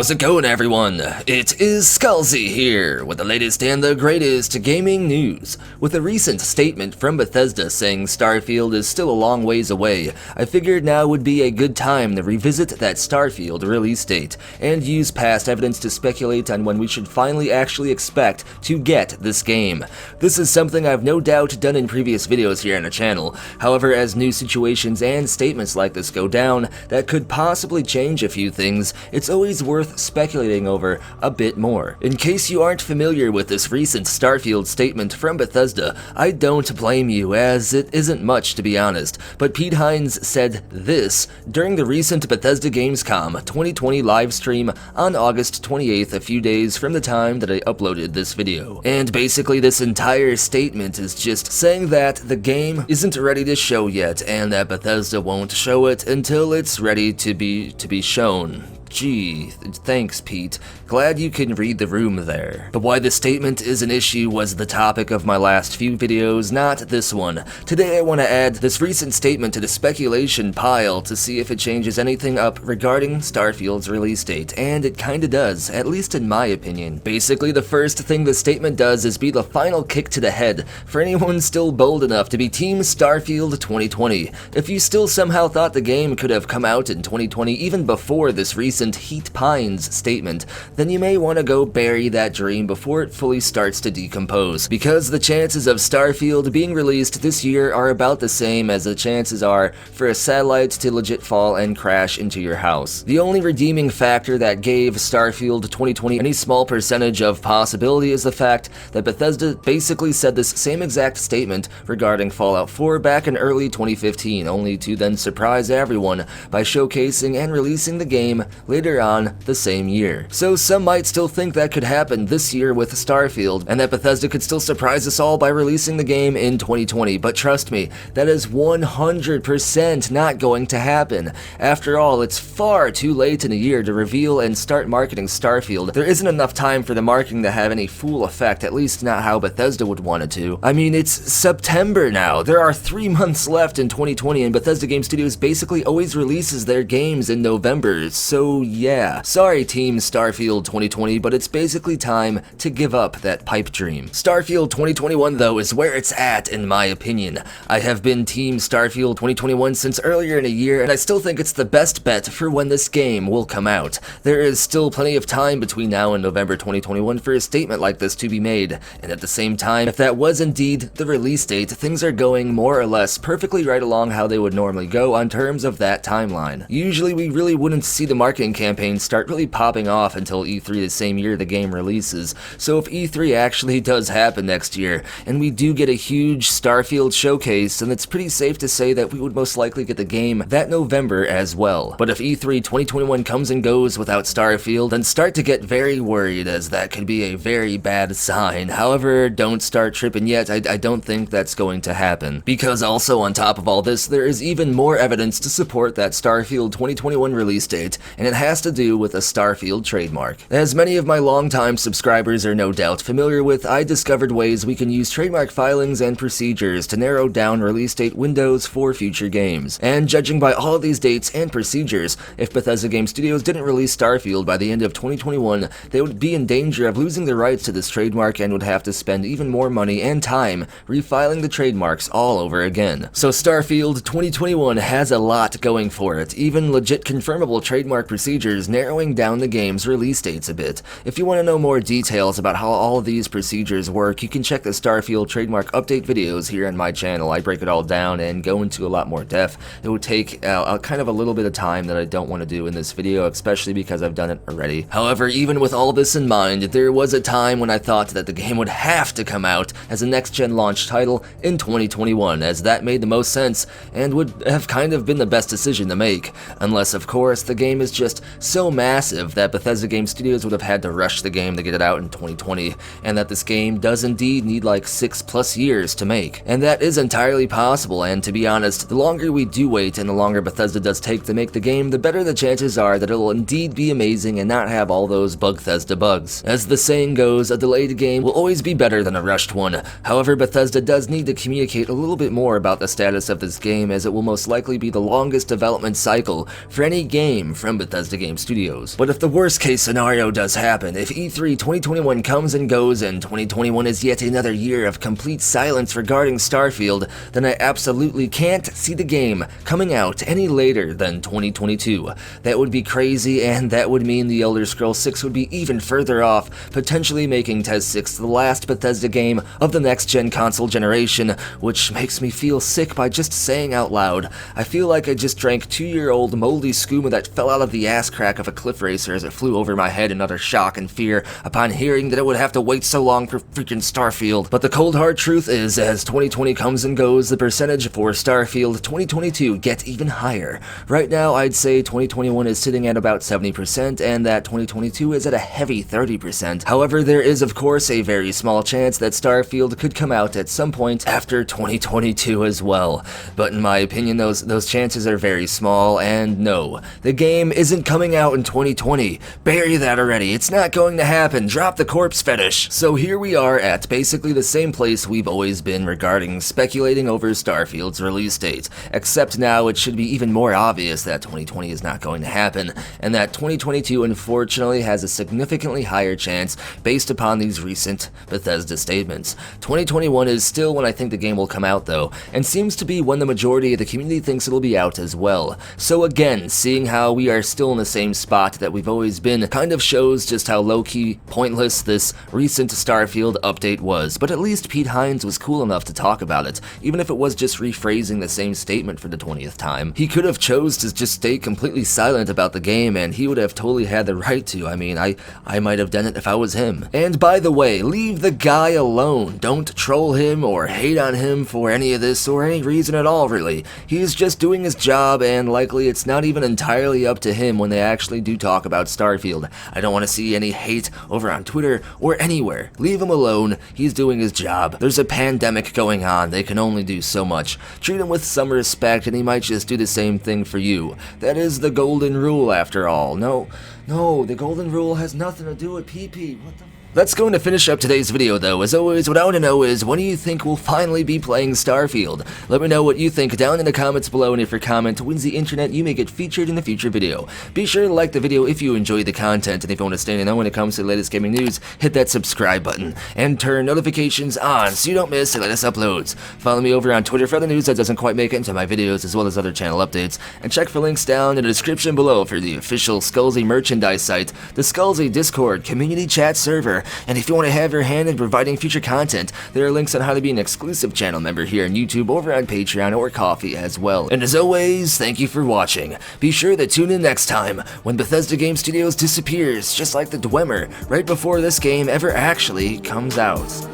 How's it going, everyone? It is Skullzi here with the latest and the greatest gaming news. With a recent statement from Bethesda saying Starfield is still a long ways away, I figured now would be a good time to revisit that Starfield release date and use past evidence to speculate on when we should finally actually expect to get this game. This is something I've no doubt done in previous videos here on the channel. However, as new situations and statements like this go down that could possibly change a few things, it's always worth speculating over a bit more. In case you aren't familiar with this recent Starfield statement from Bethesda, I don't blame you, as it isn't much to be honest, but Pete Hines said this during the recent Bethesda Gamescom 2020 livestream on August 28th, a few days from the time that I uploaded this video. And basically this entire statement is just saying that the game isn't ready to show yet, and that Bethesda won't show it until it's ready to be shown. Gee, thanks, Pete. Glad you can read the room there. But why this statement is an issue was the topic of my last few videos, not this one. Today I want to add this recent statement to the speculation pile to see if it changes anything up regarding Starfield's release date, and it kinda does, at least in my opinion. Basically, the first thing the statement does is be the final kick to the head for anyone still bold enough to be Team Starfield 2020. If you still somehow thought the game could have come out in 2020 even before this recent Heat Pines statement, then you may want to go bury that dream before it fully starts to decompose, because the chances of Starfield being released this year are about the same as the chances are for a satellite to legit fall and crash into your house. The only redeeming factor that gave Starfield 2020 any small percentage of possibility is the fact that Bethesda basically said this same exact statement regarding Fallout 4 back in early 2015, only to then surprise everyone by showcasing and releasing the game later on the same year. So some might still think that could happen this year with Starfield, and that Bethesda could still surprise us all by releasing the game in 2020, but trust me, that is 100% not going to happen. After all, it's far too late in the year to reveal and start marketing Starfield. There isn't enough time for the marketing to have any full effect, at least not how Bethesda would want it to. I mean, it's September now. There are 3 months left in 2020, and Bethesda Game Studios basically always releases their games in November, so yeah. Sorry, Team Starfield 2020, but it's basically time to give up that pipe dream. Starfield 2021, though, is where it's at, in my opinion. I have been Team Starfield 2021 since earlier in the year, and I still think it's the best bet for when this game will come out. There is still plenty of time between now and November 2021 for a statement like this to be made, and at the same time, if that was indeed the release date, things are going more or less perfectly right along how they would normally go on terms of that timeline. Usually we really wouldn't see the marketing campaigns start really popping off until E3 the same year the game releases, so if E3 actually does happen next year, and we do get a huge Starfield showcase, then it's pretty safe to say that we would most likely get the game that November as well. But if E3 2021 comes and goes without Starfield, then start to get very worried, as that could be a very bad sign. However, don't start tripping yet, I don't think that's going to happen. Because also on top of all this, there is even more evidence to support that Starfield 2021 release date, and it has to do with a Starfield trademark. As many of my longtime subscribers are no doubt familiar with, I discovered ways we can use trademark filings and procedures to narrow down release date windows for future games. And judging by all of these dates and procedures, if Bethesda Game Studios didn't release Starfield by the end of 2021, they would be in danger of losing the rights to this trademark and would have to spend even more money and time refiling the trademarks all over again. So Starfield 2021 has a lot going for it, even legit confirmable trademark procedures narrowing down the game's release dates a bit. If you want to know more details about how all of these procedures work, you can check the Starfield trademark update videos here on my channel. I break it all down and go into a lot more depth. It would take kind of a little bit of time that I don't want to do in this video, especially because I've done it already. However, even with all this in mind, there was a time when I thought that the game would have to come out as a next-gen launch title in 2021, as that made the most sense and would have kind of been the best decision to make. Unless, of course, the game is just so massive that Bethesda Game Studios would have had to rush the game to get it out in 2020, and that this game does indeed need like 6+ years to make. And that is entirely possible, and to be honest, the longer we do wait and the longer Bethesda does take to make the game, the better the chances are that it will indeed be amazing and not have all those Bethesda bugs. As the saying goes, a delayed game will always be better than a rushed one. However, Bethesda does need to communicate a little bit more about the status of this game, as it will most likely be the longest development cycle for any game from Bethesda Bethesda Game Studios. But if the worst case scenario does happen, if E3 2021 comes and goes and 2021 is yet another year of complete silence regarding Starfield, then I absolutely can't see the game coming out any later than 2022. That would be crazy, and that would mean The Elder Scrolls 6 would be even further off, potentially making TES 6 the last Bethesda game of the next-gen console generation, which makes me feel sick by just saying out loud. I feel like I just drank 2-year-old moldy skooma that fell out of the ass crack of a cliff racer as it flew over my head in utter shock and fear upon hearing that it would have to wait so long for freaking Starfield. But the cold hard truth is, as 2020 comes and goes, the percentage for Starfield 2022 gets even higher. Right now, I'd say 2021 is sitting at about 70%, and that 2022 is at a heavy 30%. However, there is of course a very small chance that Starfield could come out at some point after 2022 as well. But in my opinion, those chances are very small, and no, the game isn't coming out in 2020. Bury that already. It's not going to happen. Drop the corpse fetish. So here we are at basically the same place we've always been regarding speculating over Starfield's release date, except now it should be even more obvious that 2020 is not going to happen, and that 2022 unfortunately has a significantly higher chance based upon these recent Bethesda statements. 2021 is still when I think the game will come out though, and seems to be when the majority of the community thinks it'll be out as well. So again, seeing how we are still in the same spot that we've always been kind of shows just how low-key pointless this recent Starfield update was, but at least Pete Hines was cool enough to talk about it, even if it was just rephrasing the same statement for the 20th time. He could have chose to just stay completely silent about the game, and he would have totally had the right to. I mean, I might have done it if I was him. And by the way, leave the guy alone. Don't troll him or hate on him for any of this or any reason at all, really. He's just doing his job, and likely it's not even entirely up to him when they actually do talk about Starfield. I don't want to see any hate over on Twitter or anywhere. Leave him alone. He's doing his job. There's a pandemic going on. They can only do so much. Treat him with some respect, and he might just do the same thing for you. That is the golden rule, after all. No, the golden rule has nothing to do with PP. What the... That's going to finish up today's video though. As always, what I want to know is, when do you think we'll finally be playing Starfield? Let me know what you think down in the comments below, and if your comment wins the internet, you may get featured in a future video. Be sure to like the video if you enjoyed the content, and if you want to stay in the know when it comes to the latest gaming news, hit that subscribe button, and turn notifications on so you don't miss the latest uploads. Follow me over on Twitter for other news that doesn't quite make it into my videos, as well as other channel updates, and check for links down in the description below for the official Skullzi merchandise site, the Skullzi Discord community chat server, and if you want to have your hand in providing future content, there are links on how to be an exclusive channel member here on YouTube, over on Patreon, or Ko-fi as well. And as always, thank you for watching. Be sure to tune in next time when Bethesda Game Studios disappears, just like the Dwemer, right before this game ever actually comes out.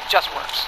just works.